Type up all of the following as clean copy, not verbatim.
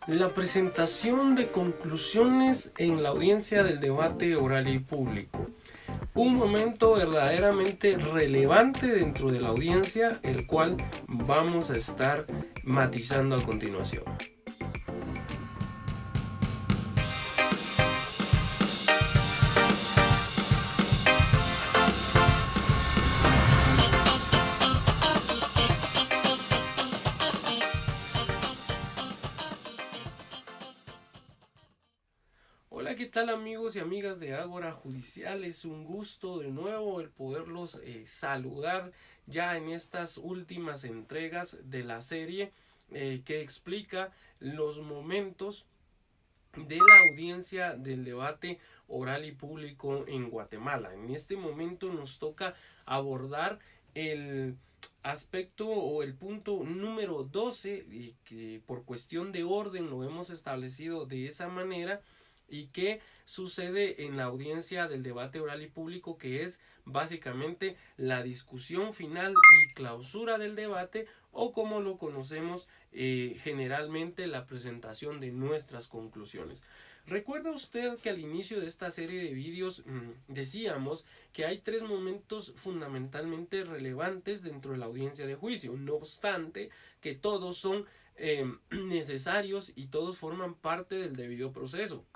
La presentación de conclusiones en la audiencia del debate oral y público. Un momento verdaderamente relevante dentro de la audiencia, el cual vamos a estar matizando a continuación. Hola, ¿qué tal amigos y amigas de Ágora Judicial? Es un gusto de nuevo el poderlos saludar ya en estas últimas entregas de la serie que explica los momentos de la audiencia del debate oral y público en Guatemala. En este momento nos toca abordar el aspecto o el punto número 12 y que por cuestión de orden lo hemos establecido de esa manera. ¿Y qué sucede en la audiencia del debate oral y público? Que es básicamente la discusión final y clausura del debate, o como lo conocemos generalmente, la presentación de nuestras conclusiones. ¿Recuerda usted que al inicio de esta serie de vídeos decíamos que hay tres momentos fundamentalmente relevantes dentro de la audiencia de juicio? No obstante, que todos son necesarios y todos forman parte del debido proceso.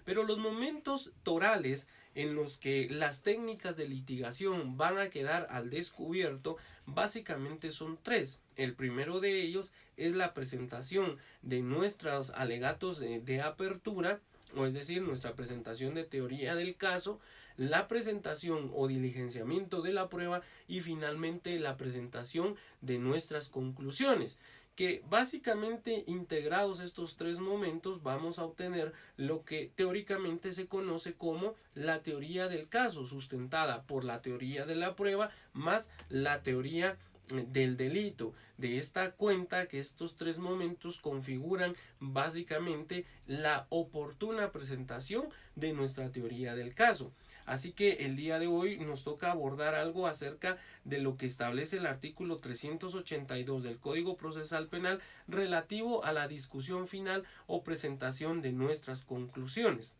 Pero los momentos torales en los que las técnicas de litigación van a quedar al descubierto básicamente son tres. El primero de ellos es la presentación de nuestros alegatos de apertura, o es decir, nuestra presentación de teoría del caso, la presentación o diligenciamiento de la prueba y finalmente la presentación de nuestras conclusiones, que básicamente integrados estos tres momentos vamos a obtener lo que teóricamente se conoce como la teoría del caso, sustentada por la teoría de la prueba más la teoría del delito. De esta cuenta que estos tres momentos configuran básicamente la oportuna presentación de nuestra teoría del caso. Así que el día de hoy nos toca abordar algo acerca de lo que establece el artículo 382 del Código Procesal Penal relativo a la discusión final o presentación de nuestras conclusiones.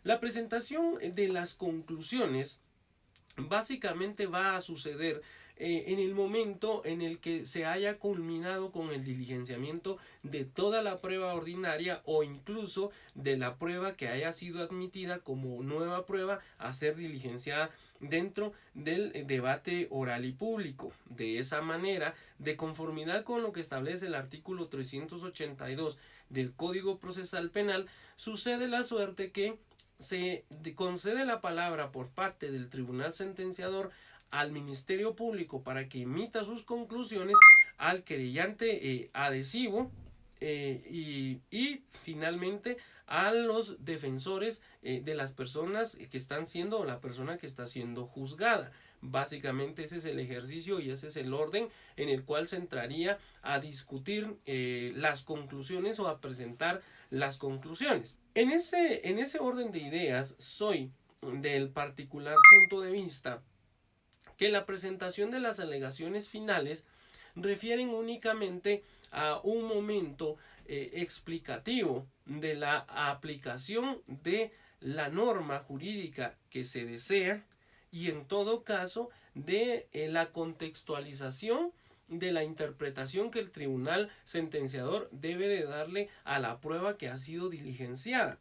La presentación de las conclusiones básicamente va a suceder en el momento en el que se haya culminado con el diligenciamiento de toda la prueba ordinaria o incluso de la prueba que haya sido admitida como nueva prueba a ser diligenciada dentro del debate oral y público. De esa manera, de conformidad con lo que establece el artículo 382 del Código Procesal Penal, sucede la suerte que se concede la palabra por parte del tribunal sentenciador al Ministerio Público para que emita sus conclusiones, al querellante adhesivo y finalmente a los defensores de las personas que están siendo o la persona que está siendo juzgada. Básicamente ese es el ejercicio y ese es el orden en el cual se entraría a discutir las conclusiones o a presentar las conclusiones. En ese orden de ideas soy del particular punto de vista que la presentación de las alegaciones finales refieren únicamente a un momento explicativo de la aplicación de la norma jurídica que se desea y en todo caso de la contextualización de la interpretación que el tribunal sentenciador debe de darle a la prueba que ha sido diligenciada.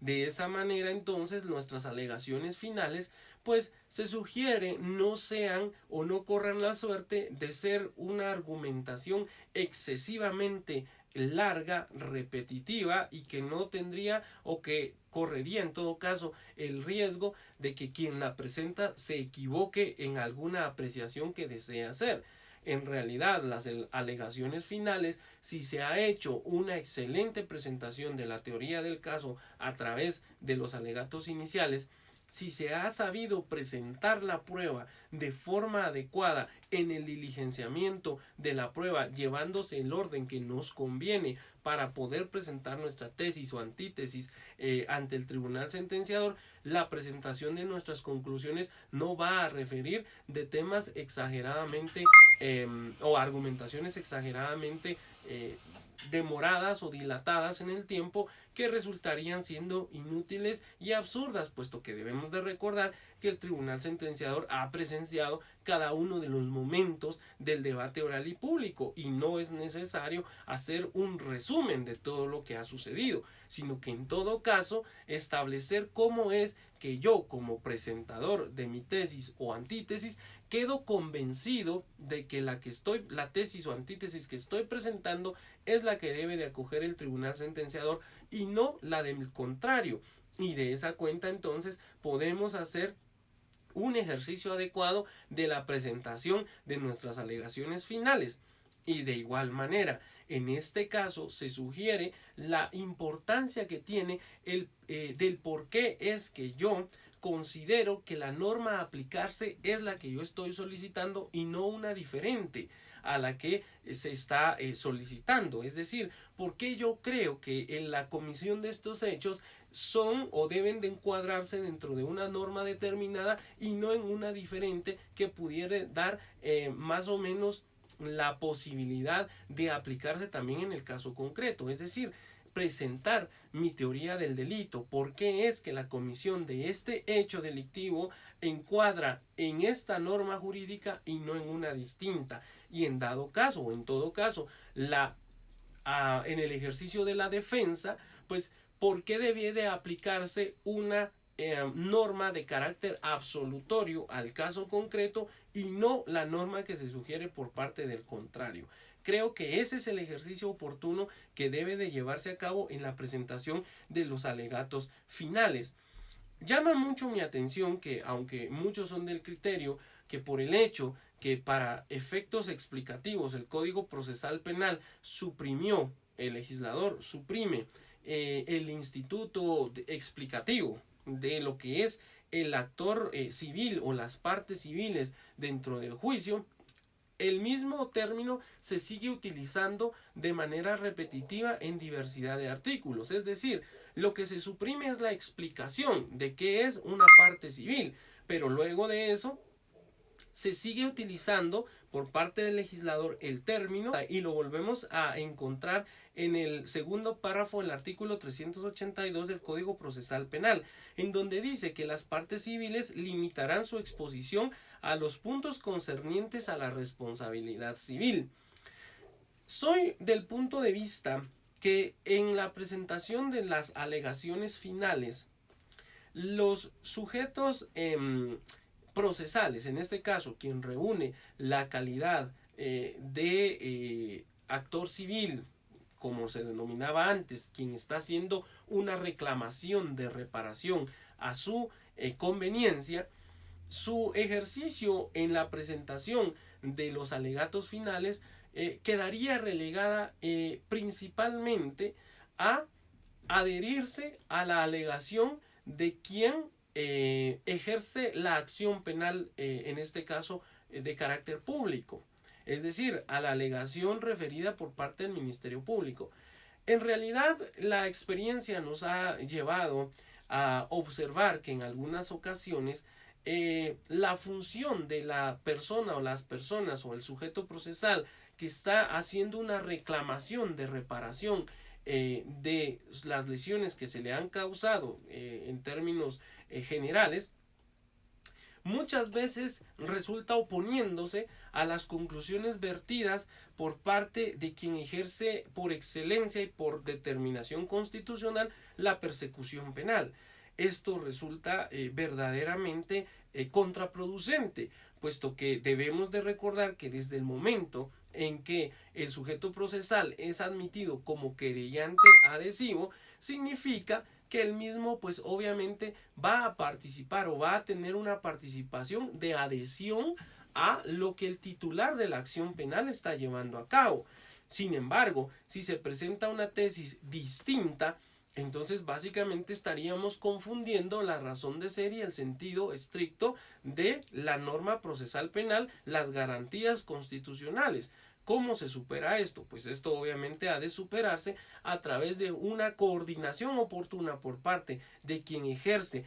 De esa manera entonces nuestras alegaciones finales pues se sugiere no sean o no corran la suerte de ser una argumentación excesivamente larga, repetitiva y que no tendría o que correría en todo caso el riesgo de que quien la presenta se equivoque en alguna apreciación que desea hacer. En realidad, las alegaciones finales, si se ha hecho una excelente presentación de la teoría del caso a través de los alegatos iniciales, si se ha sabido presentar la prueba de forma adecuada en el diligenciamiento de la prueba, llevándose el orden que nos conviene para poder presentar nuestra tesis o antítesis ante el tribunal sentenciador, la presentación de nuestras conclusiones no va a referir de temas exageradamente o argumentaciones exageradamente demoradas o dilatadas en el tiempo que resultarían siendo inútiles y absurdas, puesto que debemos de recordar que el tribunal sentenciador ha presenciado cada uno de los momentos del debate oral y público y no es necesario hacer un resumen de todo lo que ha sucedido, sino que en todo caso establecer cómo es que yo como presentador de mi tesis o antítesis quedo convencido de que la tesis o antítesis que estoy presentando es la que debe de acoger el tribunal sentenciador y no la del contrario. Y de esa cuenta entonces podemos hacer un ejercicio adecuado de la presentación de nuestras alegaciones finales. Y de igual manera, en este caso se sugiere la importancia que tiene del por qué es que yo considero que la norma a aplicarse es la que yo estoy solicitando y no una diferente a la que se está solicitando. Es decir, por qué yo creo que en la comisión de estos hechos son o deben de encuadrarse dentro de una norma determinada y no en una diferente que pudiera dar más o menos la posibilidad de aplicarse también en el caso concreto. Es decir, presentar mi teoría del delito, por qué es que la comisión de este hecho delictivo encuadra en esta norma jurídica y no en una distinta, y en dado caso o en todo caso en el ejercicio de la defensa, pues por qué debía de aplicarse una norma de carácter absolutorio al caso concreto y no la norma que se sugiere por parte del contrario. Creo que ese es el ejercicio oportuno que debe de llevarse a cabo en la presentación de los alegatos finales. Llama mucho mi atención que, aunque muchos son del criterio que por el hecho que para efectos explicativos el Código Procesal Penal el legislador suprime el instituto explicativo de lo que es el actor civil o las partes civiles dentro del juicio, el mismo término se sigue utilizando de manera repetitiva en diversidad de artículos. Es decir, lo que se suprime es la explicación de qué es una parte civil, pero luego de eso se sigue utilizando por parte del legislador el término y lo volvemos a encontrar en el segundo párrafo del artículo 382 del Código Procesal Penal, en donde dice que las partes civiles limitarán su exposición a los puntos concernientes a la responsabilidad civil. Soy del punto de vista que en la presentación de las alegaciones finales, los sujetos procesales, en este caso quien reúne la calidad de actor civil, como se denominaba antes, quien está haciendo una reclamación de reparación a su conveniencia, su ejercicio en la presentación de los alegatos finales quedaría relegada principalmente a adherirse a la alegación de quien ejerce la acción penal, en este caso de carácter público, es decir, a la alegación referida por parte del Ministerio Público. En realidad, la experiencia nos ha llevado a observar que en algunas ocasiones la función de la persona o las personas o el sujeto procesal que está haciendo una reclamación de reparación de las lesiones que se le han causado en términos generales, muchas veces resulta oponiéndose a las conclusiones vertidas por parte de quien ejerce por excelencia y por determinación constitucional la persecución penal. Esto resulta verdaderamente contraproducente, puesto que debemos de recordar que desde el momento en que el sujeto procesal es admitido como querellante adhesivo, significa que el mismo pues obviamente va a participar o va a tener una participación de adhesión a lo que el titular de la acción penal está llevando a cabo. Sin embargo, si se presenta una tesis distinta, entonces básicamente estaríamos confundiendo la razón de ser y el sentido estricto de la norma procesal penal, las garantías constitucionales. ¿Cómo se supera esto? Pues esto obviamente ha de superarse a través de una coordinación oportuna por parte de quien ejerce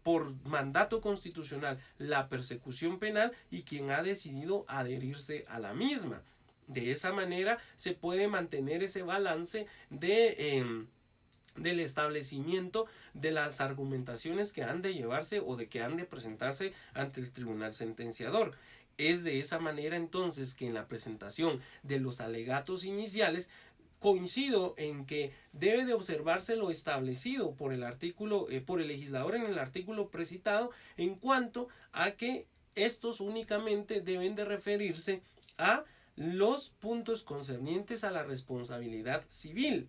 por mandato constitucional la persecución penal y quien ha decidido adherirse a la misma. De esa manera se puede mantener ese balance del establecimiento de las argumentaciones que han de llevarse o de que han de presentarse ante el tribunal sentenciador. Es de esa manera entonces que en la presentación de los alegatos iniciales coincido en que debe de observarse lo establecido por el artículo, por el legislador en el artículo precitado, en cuanto a que estos únicamente deben de referirse a los puntos concernientes a la responsabilidad civil.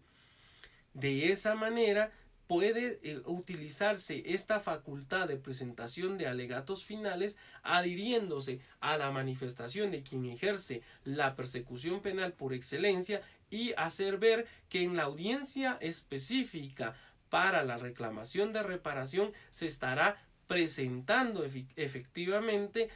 De esa manera puede utilizarse esta facultad de presentación de alegatos finales adhiriéndose a la manifestación de quien ejerce la persecución penal por excelencia y hacer ver que en la audiencia específica para la reclamación de reparación se estará presentando efectivamente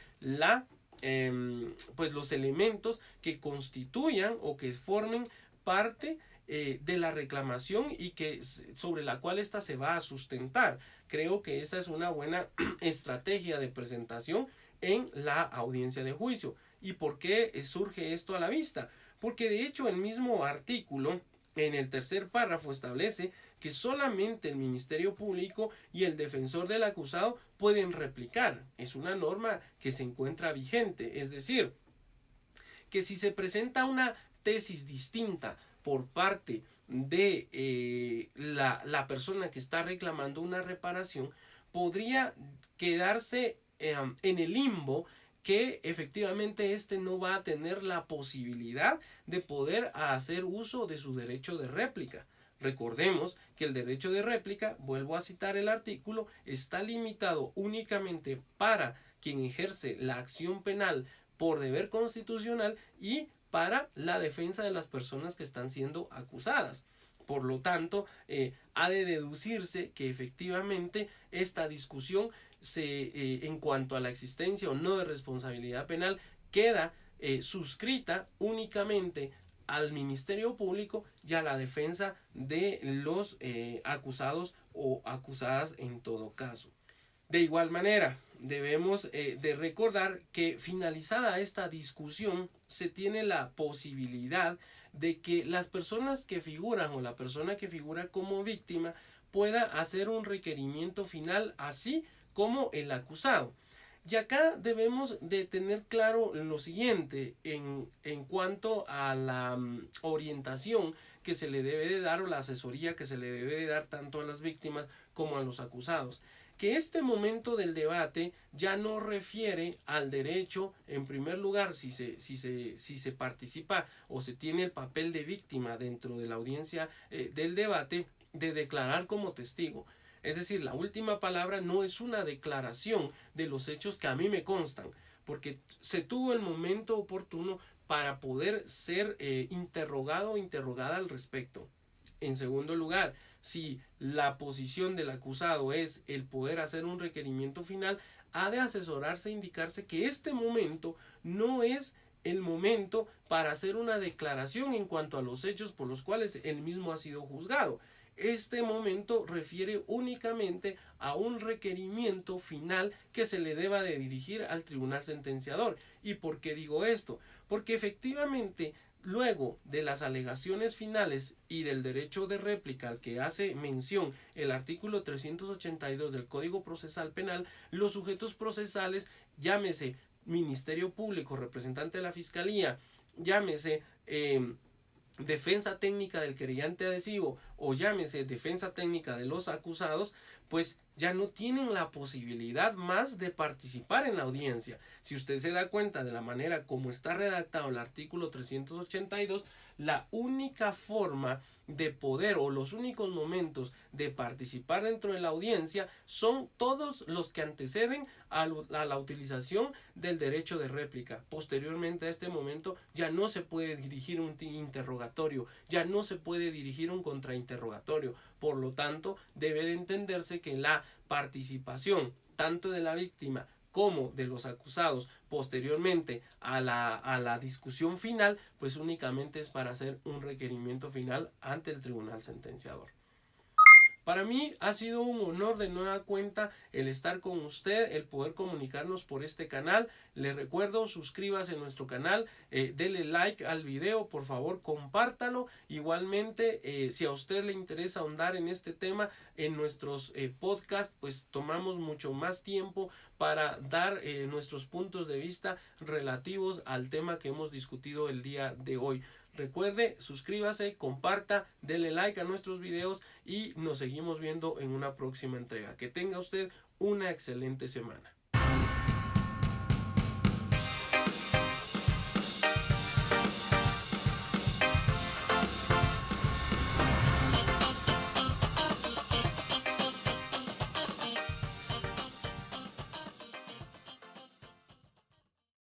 pues los elementos que constituyan o que formen parte de la reclamación y que sobre la cual ésta se va a sustentar. Creo que esa es una buena estrategia de presentación en la audiencia de juicio. ¿Y por qué surge esto a la vista? Porque de hecho el mismo artículo en el tercer párrafo establece que solamente el Ministerio Público y el defensor del acusado pueden replicar. Es una norma que se encuentra vigente, es decir, que si se presenta una tesis distinta por parte de la persona que está reclamando una reparación, podría quedarse en el limbo que efectivamente no va a tener la posibilidad de poder hacer uso de su derecho de réplica. Recordemos que el derecho de réplica, vuelvo a citar el artículo, está limitado únicamente para quien ejerce la acción penal por deber constitucional y para la defensa de las personas que están siendo acusadas. Por lo tanto, ha de deducirse que efectivamente esta discusión en cuanto a la existencia o no de responsabilidad penal queda suscrita únicamente al Ministerio Público y a la defensa de los acusados o acusadas en todo caso. De igual manera, debemos de recordar que finalizada esta discusión se tiene la posibilidad de que las personas que figuran o la persona que figura como víctima pueda hacer un requerimiento final así como el acusado. Y acá debemos de tener claro lo siguiente en cuanto a la orientación que se le debe de dar o la asesoría que se le debe de dar tanto a las víctimas como a los acusados. Que este momento del debate ya no refiere al derecho, en primer lugar, si se participa o se tiene el papel de víctima dentro de la audiencia del debate, de declarar como testigo. Es decir, la última palabra no es una declaración de los hechos que a mí me constan, porque se tuvo el momento oportuno para poder ser interrogado o interrogada al respecto. En segundo lugar, si la posición del acusado es el poder hacer un requerimiento final, ha de asesorarse e indicarse que este momento no es el momento para hacer una declaración en cuanto a los hechos por los cuales él mismo ha sido juzgado. Este momento refiere únicamente a un requerimiento final que se le deba de dirigir al tribunal sentenciador. ¿Y por qué digo esto? Porque efectivamente luego de las alegaciones finales y del derecho de réplica al que hace mención el artículo 382 del Código Procesal Penal, los sujetos procesales, llámese Ministerio Público, representante de la Fiscalía, llámese defensa técnica del querellante adhesivo o llámese defensa técnica de los acusados, pues ya no tienen la posibilidad más de participar en la audiencia. Si usted se da cuenta de la manera como está redactado el artículo 382, la única forma de poder o los únicos momentos de participar dentro de la audiencia son todos los que anteceden a la utilización del derecho de réplica. Posteriormente a este momento ya no se puede dirigir un interrogatorio, ya no se puede dirigir un contrainterrogatorio. Por lo tanto, debe de entenderse que la participación tanto de la víctima como de los acusados posteriormente a la discusión final, pues únicamente es para hacer un requerimiento final ante el tribunal sentenciador. Para mí ha sido un honor de nueva cuenta el estar con usted, el poder comunicarnos por este canal. Les recuerdo, suscríbase a nuestro canal, dele like al video, por favor compártalo. Igualmente, si a usted le interesa ahondar en este tema, en nuestros podcasts, pues tomamos mucho más tiempo para dar nuestros puntos de vista relativos al tema que hemos discutido el día de hoy. Recuerde, suscríbase, comparta, dele like a nuestros videos y nos seguimos viendo en una próxima entrega. Que tenga usted una excelente semana.